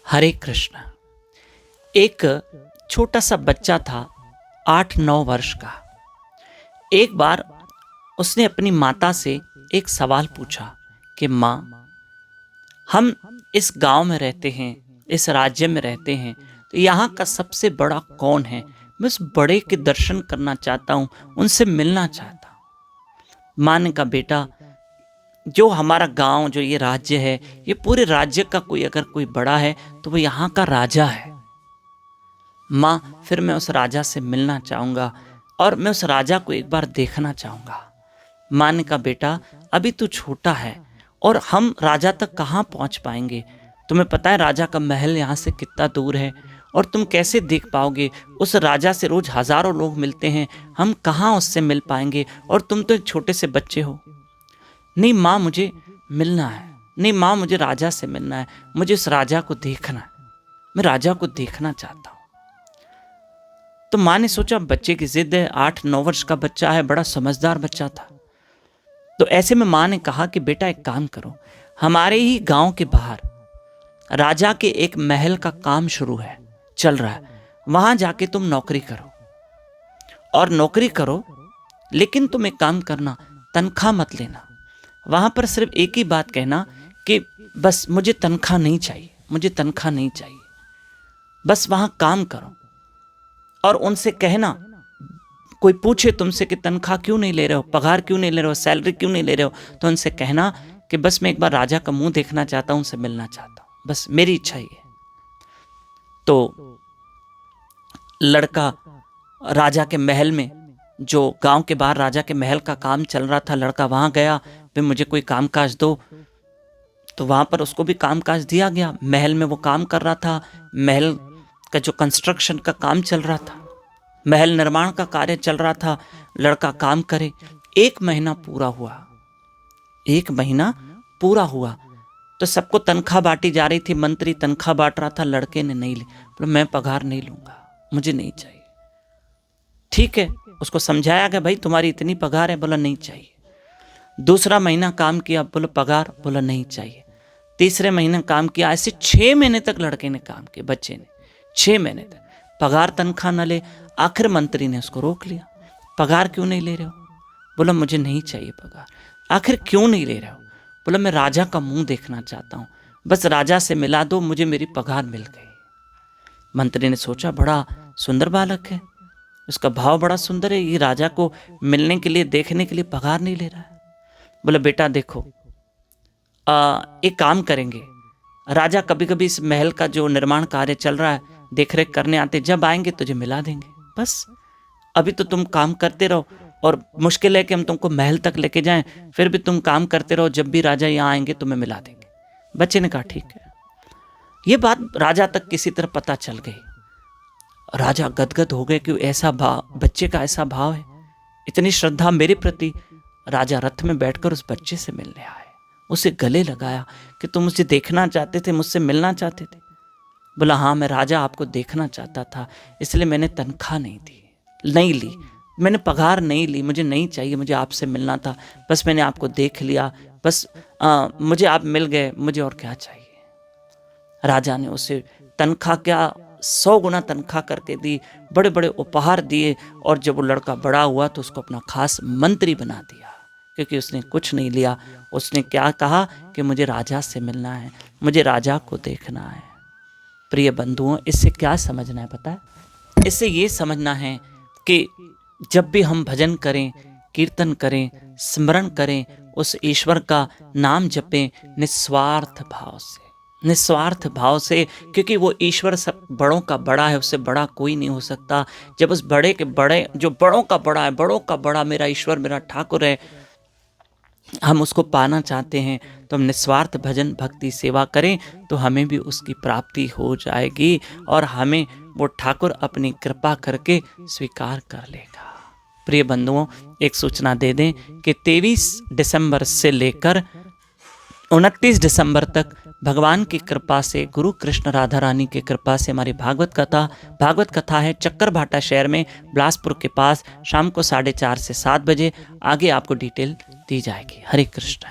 हरे कृष्ण। एक छोटा सा बच्चा था 8-9 वर्ष का। एक बार उसने अपनी माता से एक सवाल पूछा कि माँ, हम इस गांव में रहते हैं, इस राज्य में रहते हैं, तो यहाँ का सबसे बड़ा कौन है? मैं उस बड़े के दर्शन करना चाहता हूँ, उनसे मिलना चाहता हूँ। माँ ने कहा, बेटा, जो हमारा गांव, जो ये राज्य है, ये पूरे राज्य का कोई अगर कोई बड़ा है तो वो यहाँ का राजा है। माँ, फिर मैं उस राजा से मिलना चाहूँगा और मैं उस राजा को एक बार देखना चाहूँगा। माँ ने कहा, बेटा, अभी तू छोटा है और हम राजा तक कहाँ पहुँच पाएंगे? तुम्हें पता है राजा का महल यहाँ से कितना दूर है और तुम कैसे देख पाओगे? उस राजा से रोज हजारों लोग मिलते हैं, हम कहाँ उससे मिल पाएंगे? और तुम तो एक छोटे से बच्चे हो। नहीं माँ, मुझे मिलना है। नहीं माँ, मुझे राजा से मिलना है, मुझे उस राजा को देखना है, मैं राजा को देखना चाहता हूँ। तो माँ ने सोचा बच्चे की जिद है, 8-9 वर्ष का बच्चा है, बड़ा समझदार बच्चा था। तो ऐसे में माँ ने कहा कि बेटा एक काम करो, हमारे ही गांव के बाहर राजा के एक महल का काम शुरू है, चल रहा है, वहां जाके तुम नौकरी करो। और नौकरी करो, लेकिन तुम एक काम करना, तनख्वाह मत लेना। वहां पर सिर्फ एक ही बात कहना कि बस मुझे तनख्वाह नहीं चाहिए, मुझे तनख्वाह नहीं चाहिए। बस वहां काम करो और उनसे कहना, कोई पूछे तुमसे कि तनख्वाह क्यों नहीं ले रहे हो, पगार क्यों नहीं ले रहे हो, सैलरी क्यों नहीं ले रहे हो, तो उनसे कहना कि बस मैं एक बार राजा का मुंह देखना चाहता हूं, उनसे मिलना चाहता हूं, बस मेरी इच्छा ही है। तो लड़का राजा के महल में, जो गांव के बाहर राजा के महल का काम चल रहा था, लड़का वहां गया, भाई मुझे कोई कामकाज दो। तो वहां पर उसको भी कामकाज दिया गया। महल में वो काम कर रहा था, महल का जो कंस्ट्रक्शन का काम चल रहा था, महल निर्माण का कार्य चल रहा था। लड़का काम करे। 1 महीना पूरा हुआ, 1 महीना पूरा हुआ तो सबको तनख्वाह बांटी जा रही थी, मंत्री तनख्वाह बांट रहा था, लड़के ने नहीं ली। बोला मैं पगार नहीं लूंगा, मुझे नहीं चाहिए। ठीक है, उसको समझाया गया, भाई तुम्हारी इतनी पगार है, बोला नहीं चाहिए। दूसरा महीना काम किया, बोला पगार, बोला नहीं चाहिए। तीसरे महीने काम किया, ऐसे 6 महीने तक लड़के ने काम किया, बच्चे ने 6 महीने तक पगार तनख्वाह न ले। आखिर मंत्री ने उसको रोक लिया, पगार क्यों नहीं ले रहे हो? बोला मुझे नहीं चाहिए पगार। आखिर क्यों नहीं ले रहे हो? बोला मैं राजा का मुंह देखना चाहता हूँ, बस राजा से मिला दो, मुझे मेरी पगार मिल गई। मंत्री ने सोचा बड़ा सुंदर बालक है, उसका भाव बड़ा सुंदर है, ये राजा को मिलने के लिए, देखने के लिए पगार नहीं ले रहा है। बोला बेटा देखो, एक काम करेंगे, राजा कभी कभी इस महल का जो निर्माण कार्य चल रहा है देखरेख करने आते, जब आएंगे तुझे मिला देंगे। बस अभी तो तुम काम करते रहो, और मुश्किल है कि हम तुमको महल तक लेके जाएं, फिर भी तुम काम करते रहो, जब भी राजा यहाँ आएंगे तुम्हें मिला देंगे। बच्चे ने कहा ठीक है। ये बात राजा तक किसी तरह पता चल गई। राजा गदगद हो गए कि ऐसा भाव, बच्चे का ऐसा भाव है, इतनी श्रद्धा मेरे प्रति। राजा रथ में बैठकर उस बच्चे से मिलने आए, उसे गले लगाया कि तुम मुझे देखना चाहते थे, मुझसे मिलना चाहते थे? बोला हाँ, मैं राजा आपको देखना चाहता था, इसलिए मैंने तनख्वाह नहीं ली, मैंने पगार नहीं ली, मुझे नहीं चाहिए, मुझे आपसे मिलना था, बस मैंने आपको देख लिया, बस मुझे आप मिल गए, मुझे और क्या चाहिए। राजा ने उसे तनख्वाह क्या 100 गुना तनख्वाह करके दी, बड़े बड़े उपहार दिए, और जब वो लड़का बड़ा हुआ तो उसको अपना खास मंत्री बना दिया, क्योंकि उसने कुछ नहीं लिया। उसने क्या कहा कि मुझे राजा से मिलना है, मुझे राजा को देखना है। प्रिय बंधुओं, इससे क्या समझना है पता है? इससे ये समझना है कि जब भी हम भजन करें, कीर्तन करें, स्मरण करें, उस ईश्वर का नाम जपें निस्वार्थ भाव से, निस्वार्थ भाव से, क्योंकि वो ईश्वर सब बड़ों का बड़ा है, उससे बड़ा कोई नहीं हो सकता। जब उस बड़े के बड़े, जो बड़ों का बड़ा है, बड़ों का बड़ा मेरा ईश्वर, मेरा ठाकुर है, हम उसको पाना चाहते हैं, तो हम निस्वार्थ भजन भक्ति सेवा करें तो हमें भी उसकी प्राप्ति हो जाएगी, और हमें वो ठाकुर अपनी कृपा करके स्वीकार कर लेगा। प्रिय बंधुओं, एक सूचना दे दें कि 23 दिसंबर से लेकर 29 दिसंबर तक भगवान की कृपा से, गुरु कृष्ण राधा रानी की कृपा से हमारी भागवत कथा है चक्करभाटा शहर में, बिलासपुर के पास, शाम को 4:30 से 7 बजे। आगे आपको डिटेल दी जाएगी। हरे कृष्ण।